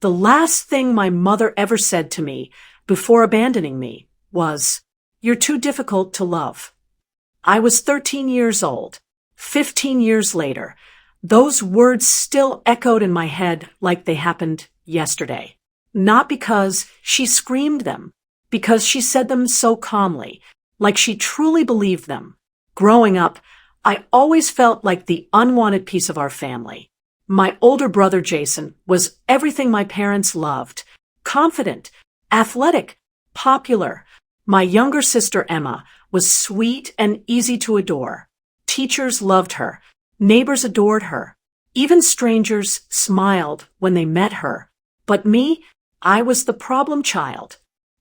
The last thing my mother ever said to me before abandoning me was, "You're too difficult to love." I was 13 years old. 15 years later, those words still echoed in my head like they happened yesterday. Not because she screamed them, because she said them so calmly, like she truly believed them. Growing up, I always felt like the unwanted piece of our family. My older brother Jason was everything my parents loved: confident, athletic, popular. My younger sister Emma was sweet and easy to adore. Teachers loved her. Neighbors adored her. Even strangers smiled when they met her. But me, I was the problem child.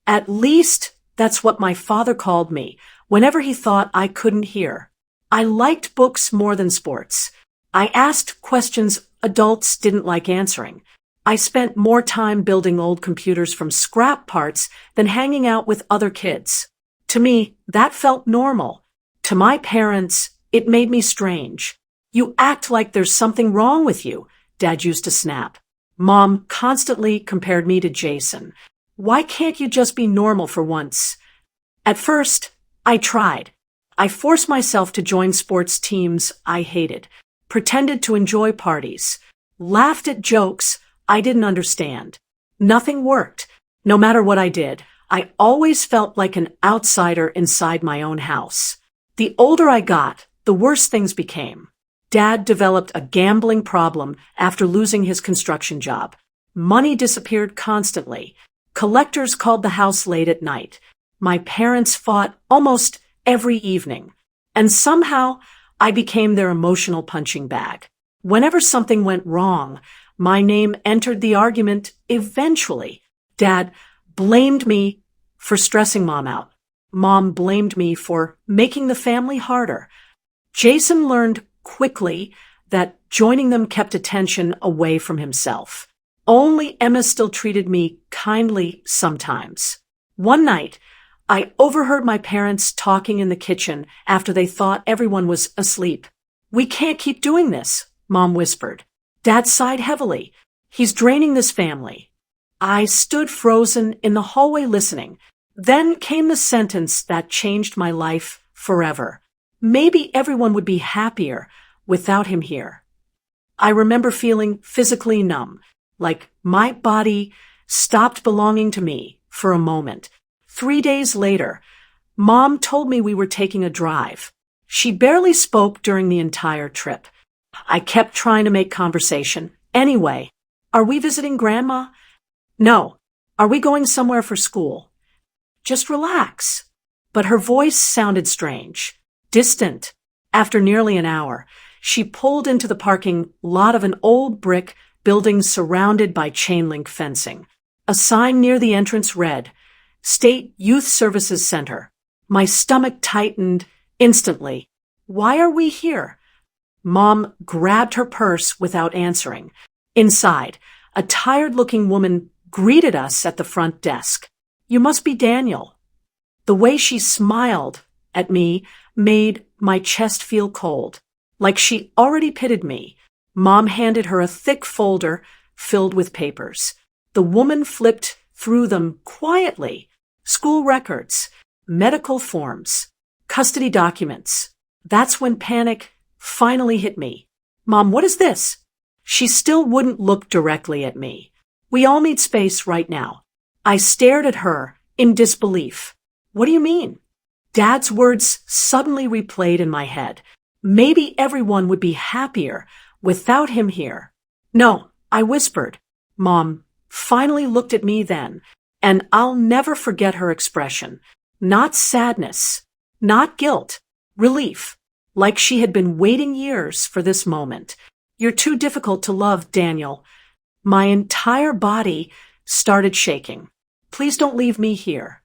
At least that's what my father called me whenever he thought I couldn't hear. I liked books more than sports. I asked questions adults didn't like answering. I spent more time building old computers from scrap parts than hanging out with other kids. To me, that felt normal. To my parents, it made me strange. "You act like there's something wrong with you," Dad used to snap. Mom constantly compared me to Jason. "Why can't you just be normal for once?" At first, I tried. I forced myself to join sports teams I hated, pretended to enjoy parties, laughed at jokes I didn't understand. Nothing worked. No matter what I did, I always felt like an outsider inside my own house. The older I got, the worse things became. Dad developed a gambling problem after losing his construction job. Money disappeared constantly. Collectors called the house late at night. My parents fought almost every evening. And somehow, I became their emotional punching bag. Whenever something went wrong, my name entered the argument eventually. Dad blamed me for stressing Mom out. Mom blamed me for making the family harder. Jason learned quickly that joining them kept attention away from himself. Only Emma still treated me kindly sometimes. One night, I overheard my parents talking in the kitchen after they thought everyone was asleep. "We can't keep doing this," Mom whispered. Dad sighed heavily. "He's draining this family." I stood frozen in the hallway listening. Then came the sentence that changed my life forever. Maybe everyone would be happier without him here. I remember feeling physically numb, like my body stopped belonging to me for a moment. 3 days later, Mom told me we were taking a drive. She barely spoke during the entire trip. I kept trying to make conversation. "Anyway, are we visiting Grandma?" "No." "Are we going somewhere for school?" "Just relax." But her voice sounded strange, distant. After nearly an hour, she pulled into the parking lot of an old brick building surrounded by chain-link fencing. A sign near the entrance read, "State Youth Services Center." My stomach tightened instantly. "Why are we here?" Mom grabbed her purse without answering. Inside, a tired-looking woman greeted us at the front desk. "You must be Daniel." The way she smiled at me made my chest feel cold, like she already pitied me. Mom handed her a thick folder filled with papers. The woman flipped through them quietly. School records, medical forms, custody documents. That's when panic finally hit me. "Mom, what is this?" She still wouldn't look directly at me. "We all need space right now." I stared at her in disbelief. "What do you mean?" Dad's words suddenly replayed in my head. Maybe everyone would be happier without him here. "No," I whispered. Mom finally looked at me then, and I'll never forget her expression. Not sadness, not guilt, relief, like she had been waiting years for this moment. "You're too difficult to love, Daniel." My entire body started shaking. "Please don't leave me here."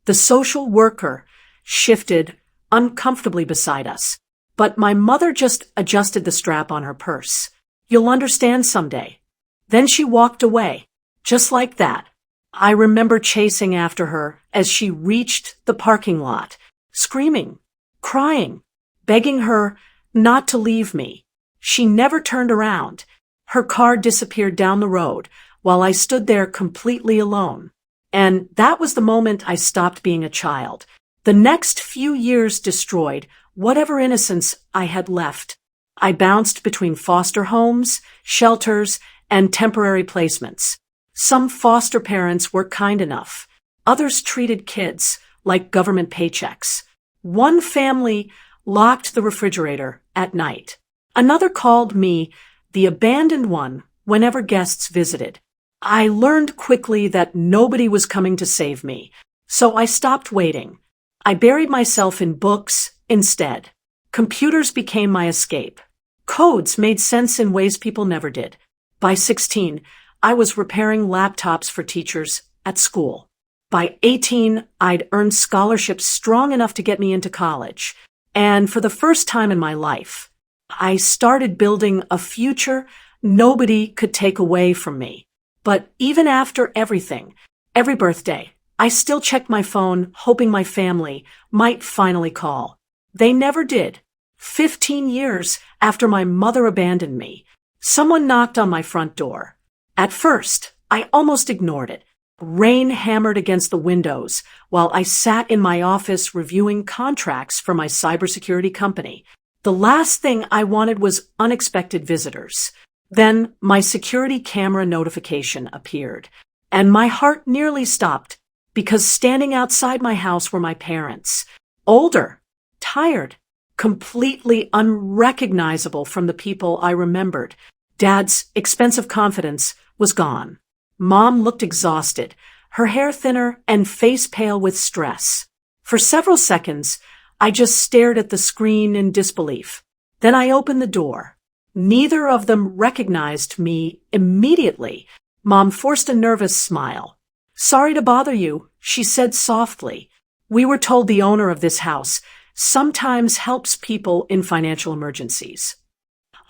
The social worker shifted uncomfortably beside us, but my mother just adjusted the strap on her purse. "You'll understand someday." Then she walked away, just like that. I remember chasing after her as she reached the parking lot, screaming, crying, begging her not to leave me. She never turned around. Her car disappeared down the road while I stood there completely alone. And that was the moment I stopped being a child. The next few years destroyed whatever innocence I had left. I bounced between foster homes, shelters, and temporary placements. Some foster parents were kind enough. Others treated kids like government paychecks. One family locked the refrigerator at night. Another called me the abandoned one whenever guests visited. I learned quickly that nobody was coming to save me, so I stopped waiting. I buried myself in books instead. Computers became my escape. Codes made sense in ways people never did. By 16, I was repairing laptops for teachers at school. By 18, I'd earned scholarships strong enough to get me into college. And for the first time in my life, I started building a future nobody could take away from me. But even after everything, every birthday, I still checked my phone, hoping my family might finally call. They never did. 15 years after my mother abandoned me, someone knocked on my front door. At first, I almost ignored it. Rain hammered against the windows while I sat in my office reviewing contracts for my cybersecurity company. The last thing I wanted was unexpected visitors. Then my security camera notification appeared, and my heart nearly stopped because standing outside my house were my parents. Older, tired, completely unrecognizable from the people I remembered. Dad's expensive confidence was gone. Mom looked exhausted, her hair thinner and face pale with stress. For several seconds, I just stared at the screen in disbelief. Then I opened the door. Neither of them recognized me immediately. Mom forced a nervous smile. "Sorry to bother you," she said softly. "We were told the owner of this house sometimes helps people in financial emergencies."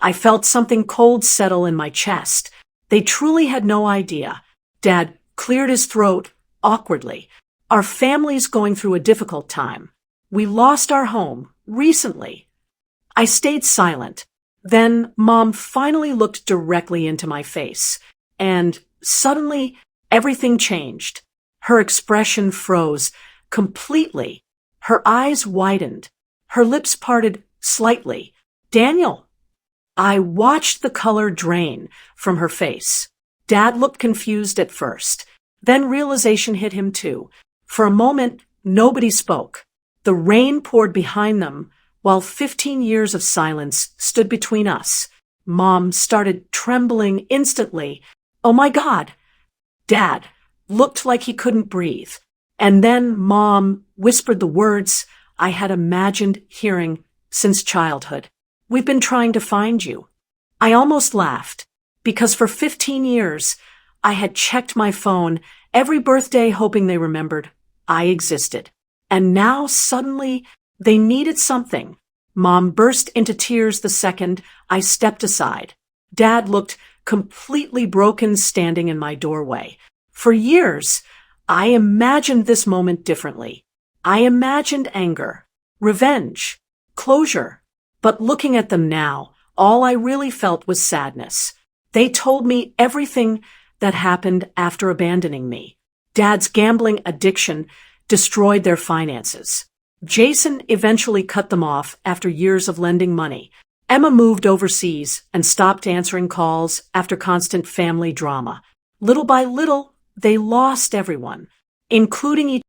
I felt something cold settle in my chest. They truly had no idea. Dad cleared his throat awkwardly. "Our family's going through a difficult time. We lost our home recently." I stayed silent. Then Mom finally looked directly into my face, and suddenly everything changed. Her expression froze completely. Her eyes widened. Her lips parted slightly. "Daniel." I watched the color drain from her face. Dad looked confused at first. Then realization hit him too. For a moment, nobody spoke. The rain poured behind them, while 15 years of silence stood between us. Mom started trembling instantly. "Oh my God!" Dad looked like he couldn't breathe. And then Mom whispered the words I had imagined hearing since childhood. "We've been trying to find you." I almost laughed, because for 15 years, I had checked my phone every birthday hoping they remembered I existed. And now suddenly they needed something. Mom burst into tears the second I stepped aside. Dad looked completely broken standing in my doorway. For years, I imagined this moment differently. I imagined anger, revenge, closure. But looking at them now, all I really felt was sadness. They told me everything that happened after abandoning me. Dad's gambling addiction destroyed their finances. Jason eventually cut them off after years of lending money. Emma moved overseas and stopped answering calls after constant family drama. Little by little, they lost everyone, including each